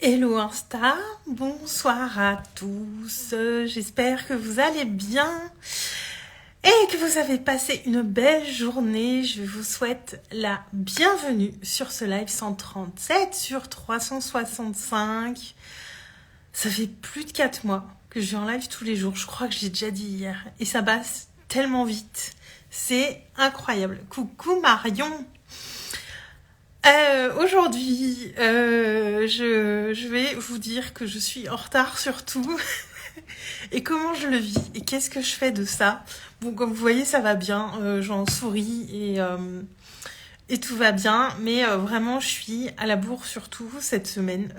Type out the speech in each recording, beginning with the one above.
Hello Insta, bonsoir à tous, j'espère que vous allez bien et que vous avez passé une belle journée. Je vous souhaite la bienvenue sur ce live 137 sur 365. Ça fait plus de 4 mois que je vais en live tous les jours, je crois que j'ai déjà dit hier, et ça passe tellement vite, c'est incroyable. Coucou Marion. Aujourd'hui, je vais vous dire que je suis en retard sur tout et comment je le vis et qu'est-ce que je fais de ça. Bon, comme vous voyez, ça va bien, j'en souris et tout va bien, mais vraiment, je suis à la bourre surtout cette semaine.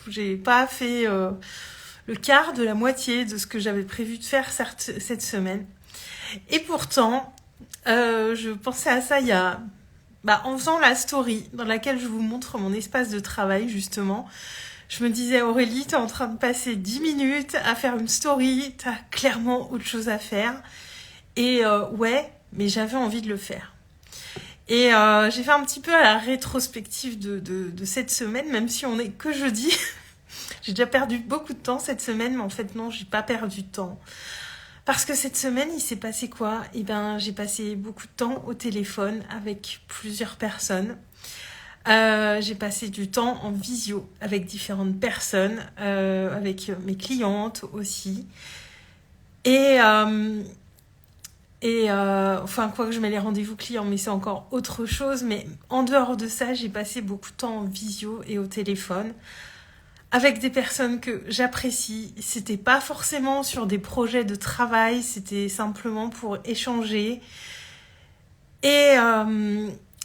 J'ai pas fait le quart de la moitié de ce que j'avais prévu de faire cette semaine. Et pourtant, je pensais à ça en faisant la story dans laquelle je vous montre mon espace de travail, justement, je me disais, Aurélie, t'es en train de passer 10 minutes à faire une story, t'as clairement autre chose à faire. Et ouais, mais j'avais envie de le faire. Et j'ai fait un petit peu à la rétrospective de cette semaine, même si on n'est que jeudi. J'ai déjà perdu beaucoup de temps cette semaine, mais en fait non, j'ai pas perdu de temps. Parce que cette semaine, il s'est passé quoi ? Eh ben, j'ai passé beaucoup de temps au téléphone avec plusieurs personnes. J'ai passé du temps en visio avec différentes personnes, avec mes clientes aussi. Enfin, quoique je mets les rendez-vous clients, mais c'est encore autre chose. Mais en dehors de ça, j'ai passé beaucoup de temps en visio et au téléphone avec des personnes que j'apprécie. C'était pas forcément sur des projets de travail, c'était simplement pour échanger. Et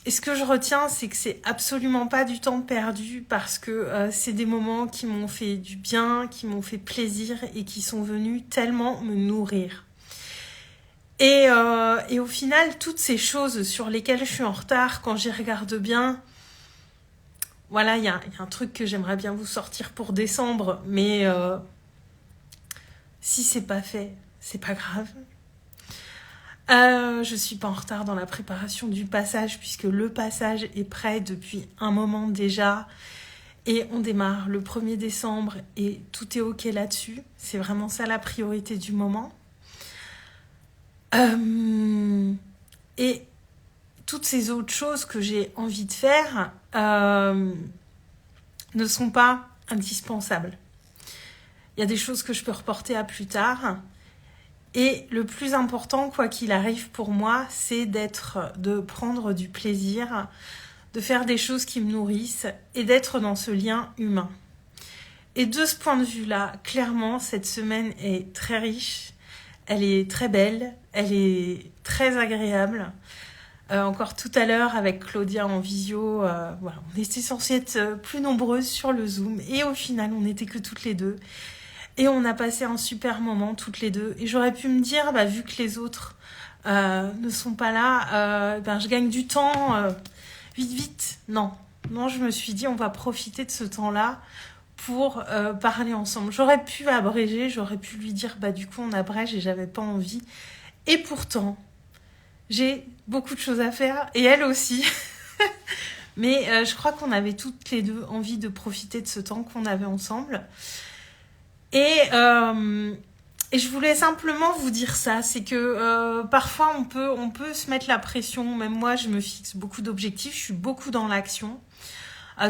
ce que je retiens, c'est que c'est absolument pas du temps perdu parce que c'est des moments qui m'ont fait du bien, qui m'ont fait plaisir et qui sont venus tellement me nourrir. Et au final, toutes ces choses sur lesquelles je suis en retard, quand j'y regarde bien, voilà, il y a un truc que j'aimerais bien vous sortir pour décembre, mais si c'est pas fait, c'est pas grave. Je suis pas en retard dans la préparation du passage puisque le passage est prêt depuis un moment déjà et on démarre le 1er décembre et tout est ok là-dessus. C'est vraiment ça la priorité du moment. Et toutes ces autres choses que j'ai envie de faire ne sont pas indispensables. Il y a des choses que je peux reporter à plus tard. Et le plus important, quoi qu'il arrive pour moi, c'est de prendre du plaisir, de faire des choses qui me nourrissent et d'être dans ce lien humain. Et de ce point de vue-là, clairement, cette semaine est très riche, elle est très belle, elle est très agréable. Encore tout à l'heure avec Claudia en visio, voilà, on était censés être plus nombreuses sur le Zoom et au final on n'était que toutes les deux et on a passé un super moment toutes les deux et j'aurais pu me dire vu que les autres ne sont pas là, je gagne du temps vite. Non, je me suis dit on va profiter de ce temps-là pour parler ensemble. J'aurais pu abréger, j'aurais pu lui dire du coup on abrège et j'avais pas envie et pourtant j'ai beaucoup de choses à faire, et elle aussi. Mais je crois qu'on avait toutes les deux envie de profiter de ce temps qu'on avait ensemble. Et je voulais simplement vous dire ça, c'est que parfois on peut se mettre la pression. Même moi, je me fixe beaucoup d'objectifs, je suis beaucoup dans l'action.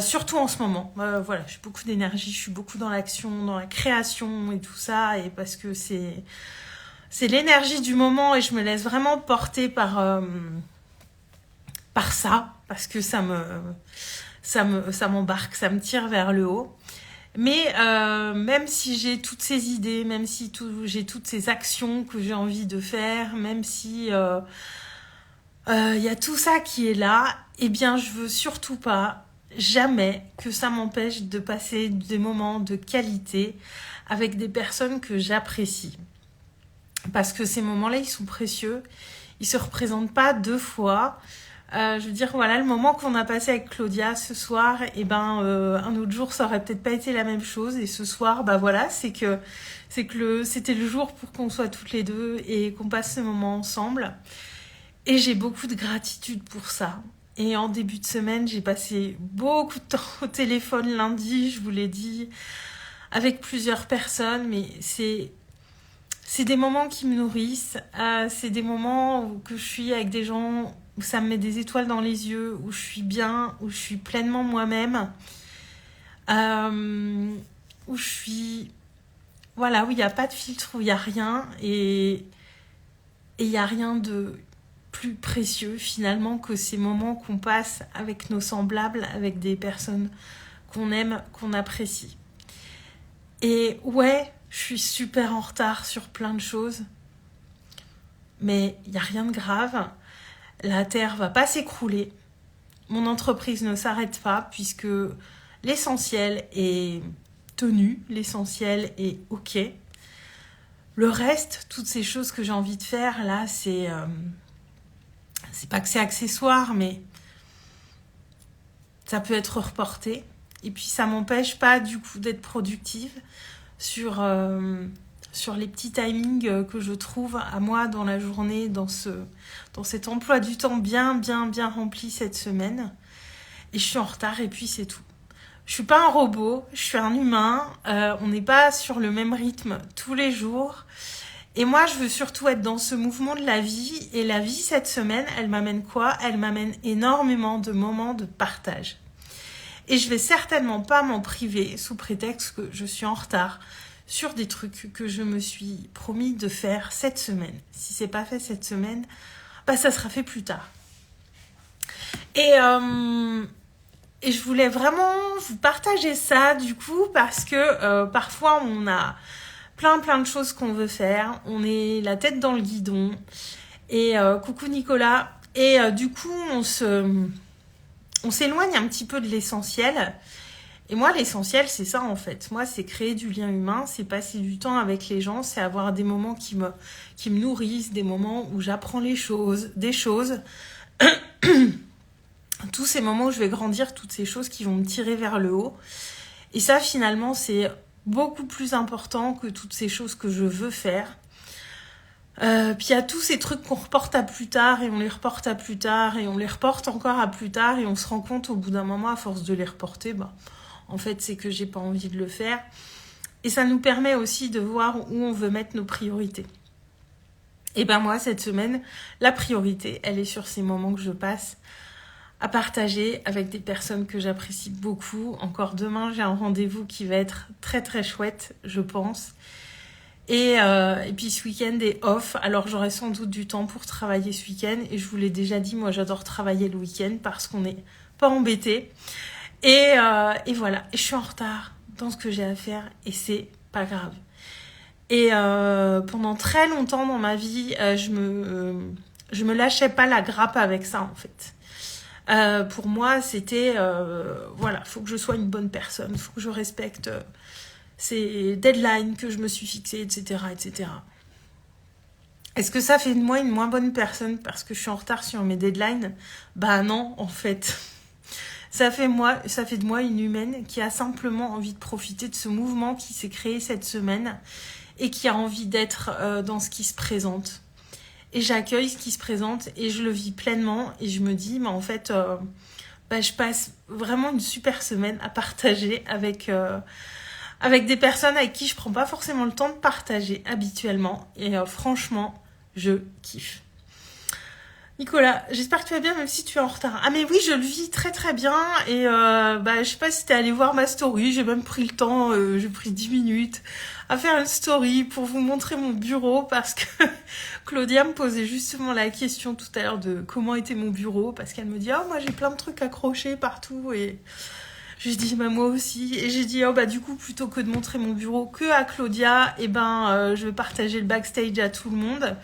Surtout en ce moment. Voilà, j'ai beaucoup d'énergie, je suis beaucoup dans l'action, dans la création et tout ça, et parce que c'est l'énergie du moment et je me laisse vraiment porter par ça parce que ça m'embarque, ça me tire vers le haut. Mais même si j'ai toutes ces idées, même si j'ai toutes ces actions que j'ai envie de faire, même si y a tout ça qui est là, eh bien je veux surtout pas jamais que ça m'empêche de passer des moments de qualité avec des personnes que j'apprécie. Parce que ces moments-là, ils sont précieux. Ils se représentent pas 2 fois. Je veux dire, voilà, le moment qu'on a passé avec Claudia ce soir, un autre jour, ça aurait peut-être pas été la même chose. Et ce soir, voilà, c'est que c'était le jour pour qu'on soit toutes les deux et qu'on passe ce moment ensemble. Et j'ai beaucoup de gratitude pour ça. Et en début de semaine, j'ai passé beaucoup de temps au téléphone lundi, je vous l'ai dit, avec plusieurs personnes, mais c'est des moments qui me nourrissent, c'est des moments que je suis avec des gens où ça me met des étoiles dans les yeux, où je suis bien, où je suis pleinement moi-même, où je suis... Voilà, où il n'y a pas de filtre, où il n'y a rien, et il n'y a rien de plus précieux finalement que ces moments qu'on passe avec nos semblables, avec des personnes qu'on aime, qu'on apprécie. Et ouais, je suis super en retard sur plein de choses, mais il n'y a rien de grave. La Terre va pas s'écrouler. Mon entreprise ne s'arrête pas puisque l'essentiel est tenu, l'essentiel est OK. Le reste, toutes ces choses que j'ai envie de faire, là, c'est pas que c'est accessoire, mais ça peut être reporté. Et puis ça m'empêche pas du coup d'être productive sur les petits timings que je trouve à moi dans la journée, dans cet emploi du temps bien rempli cette semaine. Et je suis en retard et puis c'est tout. Je suis pas un robot, je suis un humain. On n'est pas sur le même rythme tous les jours. Et moi, je veux surtout être dans ce mouvement de la vie. Et la vie, cette semaine, elle m'amène quoi ? Elle m'amène énormément de moments de partage. Et je vais certainement pas m'en priver sous prétexte que je suis en retard sur des trucs que je me suis promis de faire cette semaine. Si c'est pas fait cette semaine, bah ça sera fait plus tard. Et je voulais vraiment vous partager ça du coup parce que parfois on a plein de choses qu'on veut faire. On est la tête dans le guidon. Et coucou Nicolas. Et du coup, on s'éloigne un petit peu de l'essentiel. Et moi, l'essentiel, c'est ça en fait. Moi, c'est créer du lien humain, c'est passer du temps avec les gens, c'est avoir des moments qui me nourrissent, des moments où j'apprends des choses. Tous ces moments où je vais grandir, toutes ces choses qui vont me tirer vers le haut. Et ça, finalement, c'est beaucoup plus important que toutes ces choses que je veux faire. Puis il y a tous ces trucs qu'on reporte à plus tard et on les reporte à plus tard et on les reporte encore à plus tard et on se rend compte au bout d'un moment à force de les reporter, en fait c'est que j'ai pas envie de le faire. Et ça nous permet aussi de voir où on veut mettre nos priorités. Et moi cette semaine, la priorité, elle est sur ces moments que je passe à partager avec des personnes que j'apprécie beaucoup. Encore demain, j'ai un rendez-vous qui va être très chouette, je pense. Et puis ce week-end est off, alors j'aurai sans doute du temps pour travailler ce week-end. Et je vous l'ai déjà dit, moi j'adore travailler le week-end parce qu'on n'est pas embêté. Et voilà, et je suis en retard dans ce que j'ai à faire et c'est pas grave. Et pendant très longtemps dans ma vie, je me lâchais pas la grappe avec ça en fait. Pour moi, c'était faut que je sois une bonne personne, faut que je respecte ces deadlines que je me suis fixées, etc. Est-ce que ça fait de moi une moins bonne personne parce que je suis en retard sur mes deadlines ? Non, en fait. Ça fait de moi une humaine qui a simplement envie de profiter de ce mouvement qui s'est créé cette semaine et qui a envie d'être dans ce qui se présente. Et j'accueille ce qui se présente et je le vis pleinement et je me dis, en fait, je passe vraiment une super semaine à partager avec des personnes avec qui je prends pas forcément le temps de partager habituellement. Et franchement, je kiffe. Nicolas, j'espère que tu vas bien même si tu es en retard. Ah mais oui, je le vis très bien. Et je sais pas si t'es allé voir ma story. J'ai même pris le temps, j'ai pris 10 minutes à faire une story pour vous montrer mon bureau parce que Claudia me posait justement la question tout à l'heure de comment était mon bureau parce qu'elle me dit « Oh, moi j'ai plein de trucs accrochés partout » et je lui dis « moi aussi » et j'ai dit « Oh, du coup, plutôt que de montrer mon bureau que à Claudia, je vais partager le backstage à tout le monde. »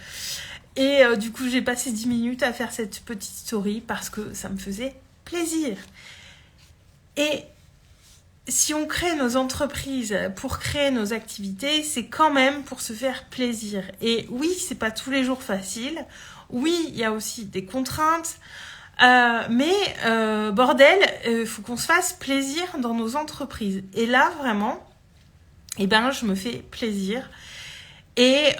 Et du coup, j'ai passé 10 minutes à faire cette petite story parce que ça me faisait plaisir. Et si on crée nos entreprises pour créer nos activités, c'est quand même pour se faire plaisir. Et oui, c'est pas tous les jours facile. Oui, il y a aussi des contraintes. Mais bordel, faut qu'on se fasse plaisir dans nos entreprises. Et là, vraiment, je me fais plaisir. Et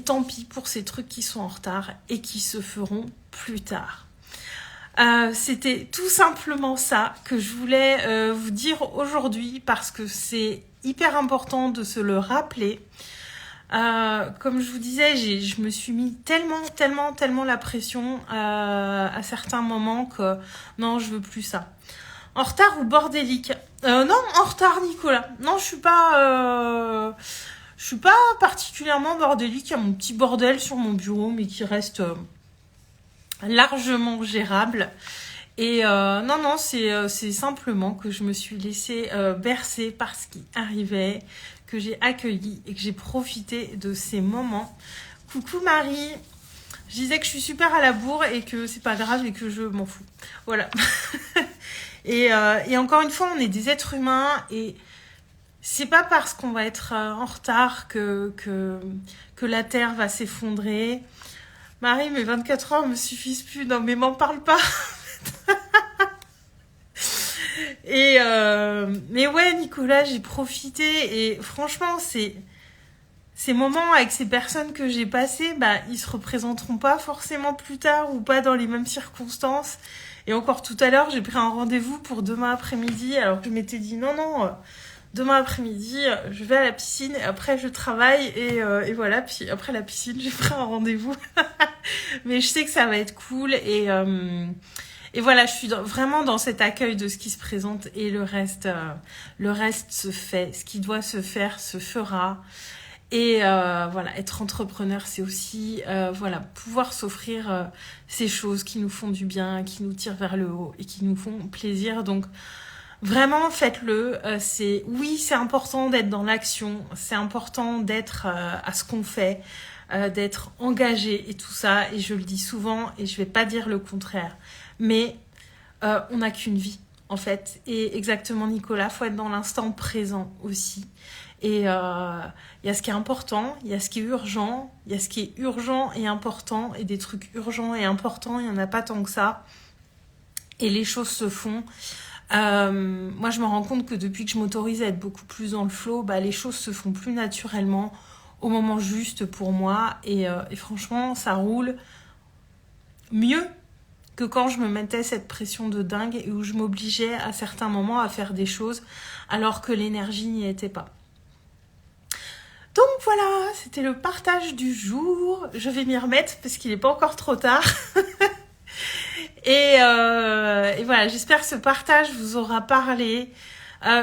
tant pis pour ces trucs qui sont en retard et qui se feront plus tard. C'était tout simplement ça que je voulais vous dire aujourd'hui parce que c'est hyper important de se le rappeler. Comme je vous disais, je me suis mis tellement la pression à certains moments que non, je veux plus ça. En retard ou bordélique? Non, en retard, Nicolas. Non, je suis pas particulièrement bordélique. Il y a mon petit bordel sur mon bureau, mais qui reste largement gérable. Et non, c'est simplement que je me suis laissée bercer par ce qui arrivait, que j'ai accueilli et que j'ai profité de ces moments. Coucou Marie, je disais que je suis super à la bourre et que c'est pas grave et que je m'en fous. Voilà. et encore une fois, on est des êtres humains et c'est pas parce qu'on va être en retard que la Terre va s'effondrer. Marie, mes 24 heures me suffisent plus. Non, mais m'en parle pas. Mais ouais, Nicolas, j'ai profité et franchement, ces moments avec ces personnes que j'ai passées, bah, ils se représenteront pas forcément plus tard ou pas dans les mêmes circonstances. Et encore tout à l'heure, j'ai pris un rendez-vous pour demain après-midi, alors que je m'étais dit non, demain après-midi, je vais à la piscine et après je travaille et voilà. Puis après la piscine, j'ai pris un rendez-vous. Mais je sais que ça va être cool et voilà, je suis vraiment dans cet accueil de ce qui se présente et le reste se fait. Ce qui doit se faire se fera. Et voilà, être entrepreneur, c'est aussi voilà, pouvoir s'offrir ces choses qui nous font du bien, qui nous tirent vers le haut et qui nous font plaisir. Donc vraiment, faites-le. Oui, c'est important d'être dans l'action, c'est important d'être à ce qu'on fait, d'être engagé et tout ça. Et je le dis souvent et je vais pas dire le contraire. Mais on n'a qu'une vie, en fait. Et exactement, Nicolas, faut être dans l'instant présent aussi. Et il y a ce qui est important, il y a ce qui est urgent, il y a ce qui est urgent et important. Et des trucs urgents et importants, il n'y en a pas tant que ça. Et les choses se font. Moi, je me rends compte que depuis que je m'autorise à être beaucoup plus dans le flow, bah, les choses se font plus naturellement au moment juste pour moi. Et franchement, ça roule mieux que quand je me mettais cette pression de dingue et où je m'obligeais à certains moments à faire des choses alors que l'énergie n'y était pas. Donc voilà, c'était le partage du jour. Je vais m'y remettre parce qu'il n'est pas encore trop tard. et voilà, j'espère que ce partage vous aura parlé.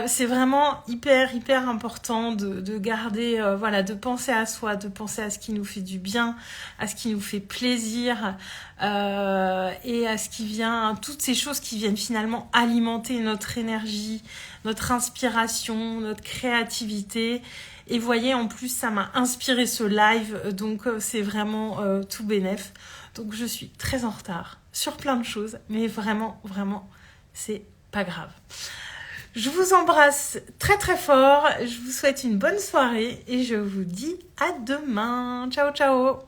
C'est vraiment hyper important de garder, voilà, de penser à soi, de penser à ce qui nous fait du bien, à ce qui nous fait plaisir et à ce qui vient, toutes ces choses qui viennent finalement alimenter notre énergie, notre inspiration, notre créativité. Et voyez, en plus, ça m'a inspiré ce live, donc c'est vraiment tout bénef. Donc je suis très en retard sur plein de choses, mais vraiment, c'est pas grave. Je vous embrasse très fort, je vous souhaite une bonne soirée et je vous dis à demain. Ciao.